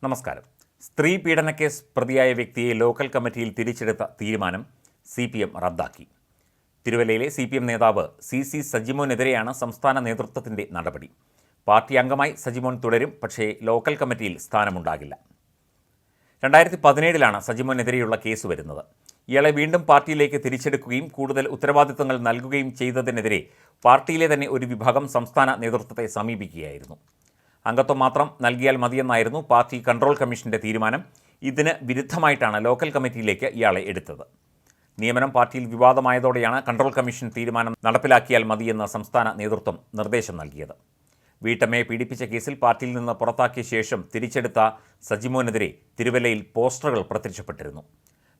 നമസ്കാരം. സ്ത്രീ പീഡനക്കേസ് പ്രതിയായ വ്യക്തിയെ ലോക്കൽ കമ്മിറ്റിയിൽ തിരിച്ചെടുത്ത തീരുമാനം CPM റദ്ദാക്കി. തിരുവല്ലയിലെ CPM നേതാവ് CC സജിമോനെതിരെയാണ് സംസ്ഥാന നേതൃത്വത്തിൻ്റെ നടപടി. പാർട്ടി അംഗമായി സജിമോൻ തുടരും, പക്ഷേ ലോക്കൽ കമ്മിറ്റിയിൽ സ്ഥാനമുണ്ടാകില്ല. 2017 സജിമോനെതിരെയുള്ള കേസ് വരുന്നത്. ഇയാളെ വീണ്ടും പാർട്ടിയിലേക്ക് തിരിച്ചെടുക്കുകയും കൂടുതൽ ഉത്തരവാദിത്തങ്ങൾ നൽകുകയും ചെയ്തതിനെതിരെ പാർട്ടിയിലെ തന്നെ ഒരു വിഭാഗം സംസ്ഥാന നേതൃത്വത്തെ സമീപിക്കുകയായിരുന്നു. അംഗത്വം മാത്രം നൽകിയാൽ മതിയെന്നായിരുന്നു പാർട്ടി കൺട്രോൾ കമ്മീഷന്റെ തീരുമാനം. ഇതിന് വിരുദ്ധമായിട്ടാണ് ലോക്കൽ കമ്മിറ്റിയിലേക്ക് ഇയാളെ എടുത്തത്. നിയമനം പാർട്ടിയിൽ വിവാദമായതോടെയാണ് കൺട്രോൾ കമ്മീഷൻ തീരുമാനം നടപ്പിലാക്കിയാൽ മതിയെന്ന് സംസ്ഥാന നേതൃത്വം നിർദ്ദേശം നൽകിയത്. വീട്ടമ്മയെ പീഡിപ്പിച്ച കേസിൽ പാർട്ടിയിൽ നിന്ന് പുറത്താക്കിയ ശേഷം തിരിച്ചെടുത്ത സജിമോനെതിരെ തിരുവല്ലയിൽ പോസ്റ്ററുകൾ പ്രത്യക്ഷപ്പെട്ടിരുന്നു.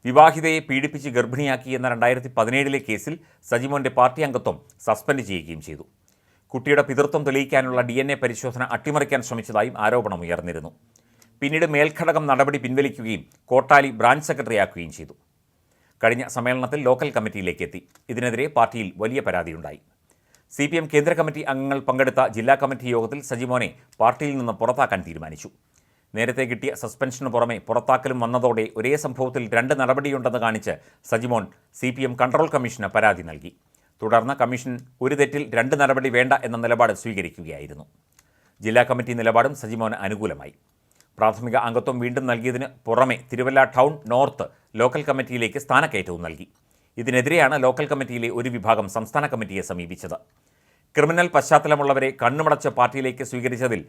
വിവാഹിതയെ പീഡിപ്പിച്ച് ഗർഭിണിയാക്കി എന്ന 2017 കേസിൽ സജിമോന്റെ പാർട്ടി അംഗത്വം സസ്പെൻഡ് ചെയ്യുകയും ചെയ്തു. കുട്ടിയുടെ പിതൃത്വം തെളിയിക്കാനുള്ള DNA പരിശോധന അട്ടിമറിക്കാൻ ശ്രമിച്ചതായും ആരോപണമുയർന്നിരുന്നു. പിന്നീട് മേൽഘടകം നടപടി പിൻവലിക്കുകയും കോട്ടാലി ബ്രാഞ്ച് സെക്രട്ടറിയാക്കുകയും ചെയ്തു. കഴിഞ്ഞ സമ്മേളനത്തിൽ ലോക്കൽ കമ്മിറ്റിയിലേക്ക് എത്തി. ഇതിനെതിരെ പാർട്ടിയിൽ വലിയ പരാതിയുണ്ടായി. CPM കേന്ദ്ര കമ്മിറ്റി അംഗങ്ങൾ പങ്കെടുത്ത ജില്ലാ കമ്മിറ്റി യോഗത്തിൽ സജിമോനെ പാർട്ടിയിൽ നിന്ന് പുറത്താക്കാൻ തീരുമാനിച്ചു. നേരത്തെ കിട്ടിയ സസ്പെൻഷന് പുറമെ പുറത്താക്കലും വന്നതോടെ ഒരേ സംഭവത്തിൽ 2 നടപടിയുണ്ടെന്ന് കാണിച്ച് സജിമോൻ CPM കൺട്രോൾ കമ്മീഷന് പരാതി നൽകി. തുടർന്ന് കമ്മീഷൻ ഒരു തെറ്റിൽ 2 നടപടി വേണ്ട എന്ന നിലപാട് സ്വീകരിക്കുകയായിരുന്നു. ജില്ലാ കമ്മിറ്റി നിലപാടും സജിമോന് അനുകൂലമായി. പ്രാഥമിക അംഗത്വം വീണ്ടും നൽകിയതിന് പുറമെ തിരുവല്ല ടൗൺ നോർത്ത് ലോക്കൽ കമ്മിറ്റിയിലേക്ക് സ്ഥാനക്കയറ്റവും നൽകി. ഇതിനെതിരെയാണ് ലോക്കൽ കമ്മിറ്റിയിലെ ഒരു വിഭാഗം സംസ്ഥാന കമ്മിറ്റിയെ സമീപിച്ചത്. ക്രിമിനൽ പശ്ചാത്തലമുള്ളവരെ കണ്ണുമടച്ച് പാർട്ടിയിലേക്ക് സ്വീകരിച്ചതിൽ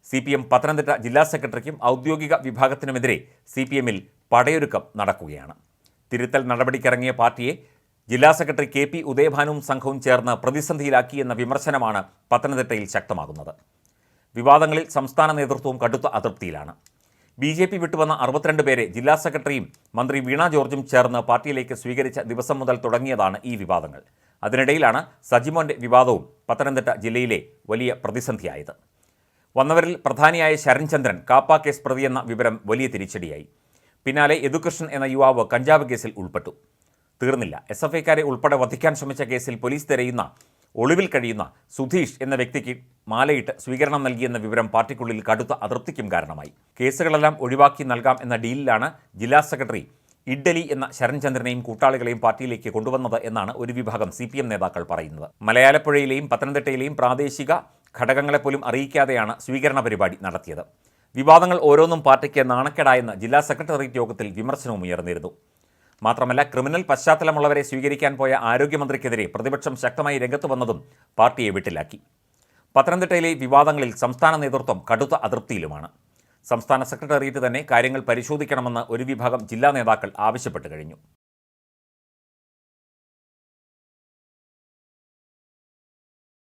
CPM പത്തനംതിട്ട ജില്ലാ സെക്രട്ടറിക്കും ഔദ്യോഗിക വിഭാഗത്തിനുമെതിരെ CPMൽ പടയൊരുക്കം നടക്കുകയാണ്. തിരുത്തൽ നടപടിക്കിറങ്ങിയ പാർട്ടിയെ ജില്ലാ സെക്രട്ടറി KP ഉദയഭാനുവും സംഘവും ചേർന്ന് പ്രതിസന്ധിയിലാക്കിയെന്ന വിമർശനമാണ് പത്തനംതിട്ടയിൽ ശക്തമാകുന്നത്. വിവാദങ്ങളിൽ സംസ്ഥാന നേതൃത്വവും കടുത്ത അതൃപ്തിയിലാണ്. BJP വിട്ടുവന്ന 62 പേരെ ജില്ലാ സെക്രട്ടറിയും മന്ത്രി വീണ ജോർജും ചേർന്ന് പാർട്ടിയിലേക്ക് സ്വീകരിച്ച ദിവസം മുതൽ തുടങ്ങിയതാണ് ഈ വിവാദങ്ങൾ. അതിനിടയിലാണ് സജിമോന്റെ വിവാദവും പത്തനംതിട്ട ജില്ലയിലെ വലിയ പ്രതിസന്ധിയായത്. വന്നവരിൽ പ്രധാനിയായ ശരൺചന്ദ്രൻ കാപ്പ കേസ് പ്രതിയെന്ന വിവരം വലിയ തിരിച്ചടിയായി. പിന്നാലെ യദുകൃഷ്ണൻ എന്ന യുവാവ് കഞ്ചാവ് കേസിൽ ഉൾപ്പെട്ടു. തീർന്നില്ല. SFIക്കാരെ ഉൾപ്പെടെ വധിക്കാൻ ശ്രമിച്ച കേസിൽ പോലീസ് തിരയുന്ന ഒളിവിൽ കഴിയുന്ന സുധീഷ് എന്ന വ്യക്തിക്ക് മാലയിട്ട് സ്വീകരണം നൽകിയെന്ന വിവരം പാർട്ടിക്കുള്ളിൽ കടുത്ത അതൃപ്തിക്കും കാരണമായി. കേസുകളെല്ലാം ഒഴിവാക്കി നൽകാം എന്ന ഡീലിലാണ് ജില്ലാ സെക്രട്ടറി ഇഡ്ഡലി എന്ന ശരൺചന്ദ്രനെയും കൂട്ടാളികളെയും പാർട്ടിയിലേക്ക് കൊണ്ടുവന്നത് എന്നാണ് ഒരു വിഭാഗം CPM നേതാക്കൾ പറയുന്നത്. മലയാലപ്പുഴയിലെയും പത്തനംതിട്ടയിലെയും പ്രാദേശിക ഘടകങ്ങളെപ്പോലും അറിയിക്കാതെയാണ് സ്വീകരണ പരിപാടി നടത്തിയത്. വിവാദങ്ങൾ ഓരോന്നും പാർട്ടിക്ക് നാണക്കേടായെന്ന് ജില്ലാ സെക്രട്ടേറിയറ്റ് യോഗത്തിൽ വിമർശനവും ഉയർന്നിരുന്നു. മാത്രമല്ല, ക്രിമിനൽ പശ്ചാത്തലമുള്ളവരെ സ്വീകരിക്കാൻ പോയ ആരോഗ്യമന്ത്രിക്കെതിരെ പ്രതിപക്ഷം ശക്തമായി രംഗത്ത് വന്നതും പാർട്ടിയെ വിട്ടിലാക്കി. പത്തനംതിട്ടയിലെ വിവാദങ്ങളിൽ സംസ്ഥാന നേതൃത്വം കടുത്ത അതൃപ്തിയിലുമാണ്. സംസ്ഥാന സെക്രട്ടേറിയറ്റ് തന്നെ കാര്യങ്ങൾ പരിശോധിക്കണമെന്ന് ഒരു വിഭാഗം ജില്ലാ നേതാക്കൾ ആവശ്യപ്പെട്ടു കഴിഞ്ഞു.